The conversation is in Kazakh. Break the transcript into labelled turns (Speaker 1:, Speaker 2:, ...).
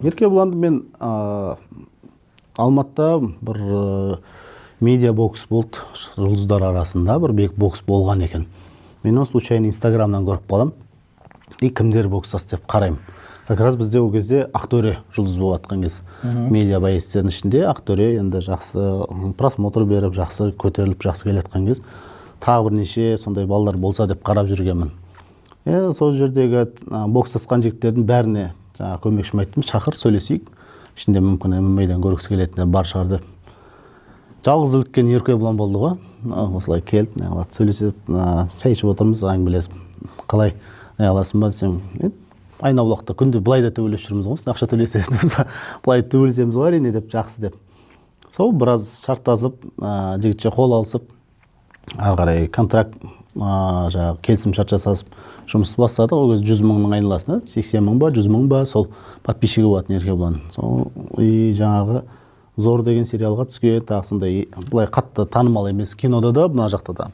Speaker 1: Еркебұланды мен Алматыда бір медиа бокс болды жұлдыздар арасында, бір бек бокс болған екен. Мен оны случайно инстаграмнан көріп қалам. Кімдер бокстасы деп қараймын. Как раз бізде ол кезде Ақтөре жұлдыз болып атқан кез. Медиа байестердің ішінде Ақтөре енді жақсы просмотр беріп, жақсы көтеріліп, жақсы келетқан кез. Тағы бірнеше сондай балалар болса деп қарап жүргенмін. Сол жердегі бокстасқан жігіттердің бәріне көмекшім айттым, шақыр сөйлесейік. Ішінде мүмкін ММА-дан көргісі келетіндер бар шығар деп. Жалғыз іліккен Еркебұлан болды ғой. Осылай келді, сөйлесіп, шай ішіп отырмыз, әңгімелесіп. Қалай аласың ба десем, Айнабұлақта күнде былай да төбелесіп жүрміз ғой, ақша төлесе былай төбелесеміз ғой әрине деп, жақсы деп. Сол біраз шарттасып, жігітше қол алысып, ары қарай контракт келісім шарт жасасып жұмыс бастадық. Ол кезде 100 мыңның айналасында 80 мың ба 100 мың ба сол подписчигі болатын Еркебұлан. Сол жаңағы Зор деген сериалға түскен, тағы сондай былай қатты танымал емес, кинода да, мына жақта да.